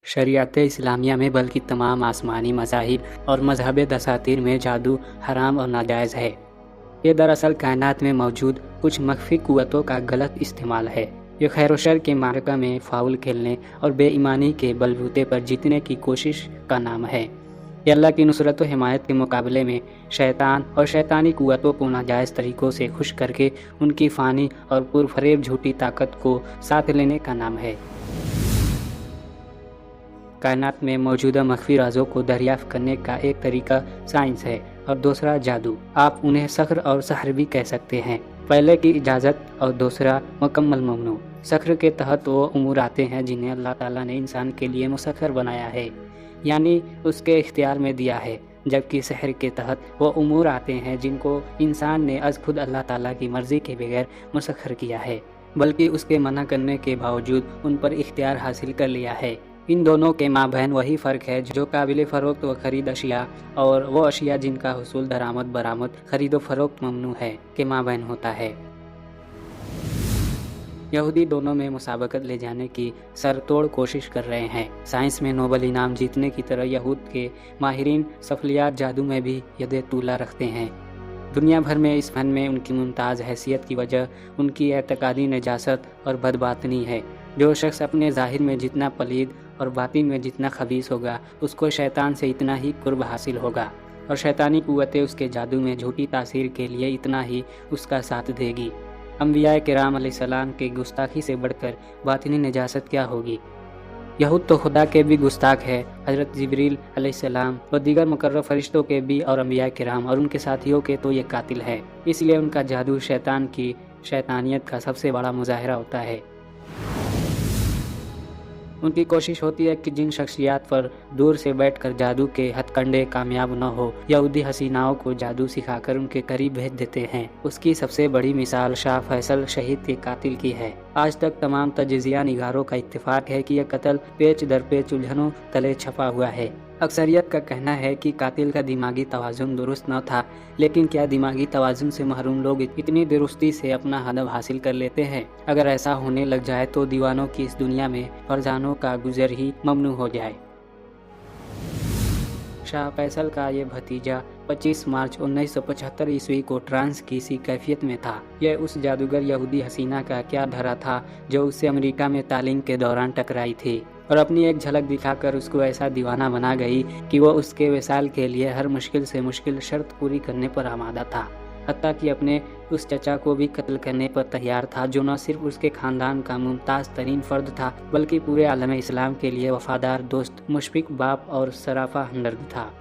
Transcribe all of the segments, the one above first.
शरीयत इस्लामिया में बल्कि तमाम आसमानी मज़ाहिब और मजहब दसातीर में जादू हराम और नाजायज़ है। ये दरअसल कायनात में मौजूद कुछ मख्फी क़ुव्वतों का गलत इस्तेमाल है। ये खैर व शर के मार्का में फाउल खेलने और बेईमानी के बलबूते पर जीतने की कोशिश का नाम है। ये अल्लाह की नुसरत व हिमायत के मुकाबले में शैतान और शैतानी क़ुव्वतों को नाजायज़ तरीक़ों से खुश करके उनकी फ़ानी और पुरफरेब झूठी ताकत को साथ लेने का नाम है। कायनात में मौजूदा मख्फी राज़ों को दरियाफ़्त करने का एक तरीका साइंस है और दूसरा जादू। आप उन्हें सख्र और सहर भी कह सकते हैं। पहले की इजाज़त और दूसरा मुकम्मल ममनू। सख्र के तहत वो उमूर आते हैं जिन्हें अल्लाह ताला ने इंसान के लिए मुसख्खर बनाया है, यानी उसके इख्तियार में दिया है, जबकि सहर के तहत वो उमूर आते हैं जिनको इंसान ने अज़ खुद अल्लाह ताला की मर्ज़ी के बगैर मुसख्खर किया है, बल्कि उसके मना करने के बावजूद उन पर इख्तियार हासिल कर लिया है। इन दोनों के माबैन वही फ़र्क है जो काबिल फ़रोख्त व ख़रीद अशिया और वो अशिया जिनका हुसूल दरामद बरामद ख़रीद व फ़रोख्त ममनू है के माबैन होता है। यहूदी दोनों में मुसाबकत ले जाने की सरतोड़ कोशिश कर रहे हैं। साइंस में नोबल इनाम जीतने की तरह यहूद के माहिरीन सफलियात जादू में भी यदे तूला रखते हैं। दुनिया भर में इस फ़न में उनकी मुमताज़ हैसियत की वजह उनकी एतकादी नजासत और बदबातनी है। जो शख्स अपने ज़ाहिर में जितना पलीद और बातिन में जितना खबीस होगा, उसको शैतान से इतना ही कुर्ब हासिल होगा और शैतानी क़ुव्वतें उसके जादू में झूठी तासीर के लिए इतना ही उसका साथ देगी। अंबिया किराम अलैहिस्सलाम के गुस्ताखी से बढ़कर बातिनी नजासत क्या होगी। यहूद तो खुदा के भी गुस्ताख है। हज़रत जिब्रील अलैहिस्सलाम व दीगर मुकर्रब फरिश्तों के भी और अंबिया किराम और उनके साथियों के तो ये कातिल है। इसलिए उनका जादू शैतान की शैतानियत का सबसे बड़ा मुजाहिरा होता है। उनकी कोशिश होती है कि जिन शख्सियात पर दूर से बैठकर जादू के हथकंडे कामयाब न हो, यहूदी हसीनाओं को जादू सिखाकर उनके करीब भेज देते हैं। उसकी सबसे बड़ी मिसाल शाह फैसल शहीद के कातिल की है। आज तक तमाम तजज़िया निगारों का इत्तेफाक है कि यह कत्ल पेच दर पेच उलझनों तले छपा हुआ है। अक्सरियत का कहना है कि कातिल का दिमागी तवाज़ुन दुरुस्त न था, लेकिन क्या दिमागी तवाज़ुन से महरूम लोग इतनी दुरुस्ती से अपना हदफ हासिल कर लेते हैं? अगर ऐसा होने लग जाए तो दीवानों की इस दुनिया में फरजानों का गुजर ही ममनू हो जाए। शाह फैसल का ये भतीजा 25 मार्च 1975 ईस्वी को ट्रांस की सी कैफियत में था। यह उस जादूगर यहूदी हसीना का क्या धरा था जो उससे अमेरिका में तालीम के दौरान टकराई थी और अपनी एक झलक दिखाकर उसको ऐसा दीवाना बना गई कि वो उसके विसाल के लिए हर मुश्किल से मुश्किल शर्त पूरी करने पर आमादा था। हत्ता कि अपने उस चचा को भी कत्ल करने पर तैयार था जो न सिर्फ उसके खानदान का मुमताज़ तरीन फ़र्द था, बल्कि पूरे आलम इस्लाम के लिए वफादार दोस्त, मुशफ़िक़ बाप और सराफ़ा हमदर्द था।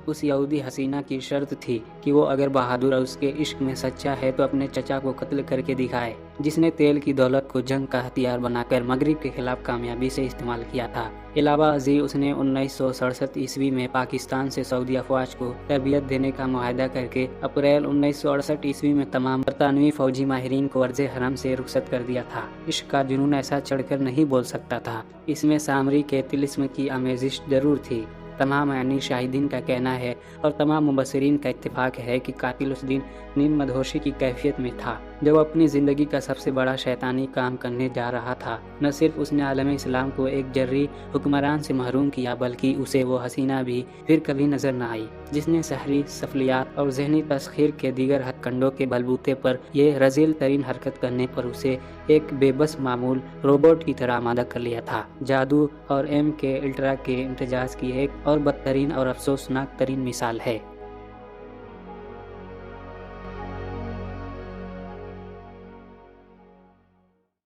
उस यहूदी हसीना की शर्त थी कि वो अगर बहादुर और उसके इश्क में सच्चा है तो अपने चचा को कत्ल करके दिखाए, जिसने तेल की दौलत को जंग का हथियार बनाकर मगरिब के खिलाफ कामयाबी से इस्तेमाल किया था। इलावा अजी उसने 1967 ईस्वी में पाकिस्तान से सऊदी अफवाज को तरबियत देने का मुआहदा करके अप्रैल 1968 ईस्वी में तमाम बरतानवी फौजी माहिरीन को अर्ज़ हरम से रुखसत कर दिया था। इश्क का जुनून ऐसा चढ़कर नहीं बोल सकता था। इसमें सामरी के तिलिस्म की आमेजिश जरूर थी। तमाम यानी शाहिदीन का कहना है और तमाम मुबस्सिरीन का इत्तेफाक है कि कातिल उस दिन नींद मदहोशी की कैफियत में था जब अपनी ज़िंदगी का सबसे बड़ा शैतानी काम करने जा रहा था। न सिर्फ उसने आलम इस्लाम को एक जर्री हुक्मरान से महरूम किया, बल्कि उसे वो हसीना भी फिर कभी नज़र न आई जिसने सहरी सफलियात और जहनी तस्खीर के दीगर हथकंडों के बलबूते पर यह रज़ील तरीन हरकत करने पर उसे एक बेबस मामूल रोबोट की तरह आमादा कर लिया था। जादू और एम के अल्ट्रा के इम्तिजाज की एक और बदतरीन और अफसोसनाक तरीन मिसाल है।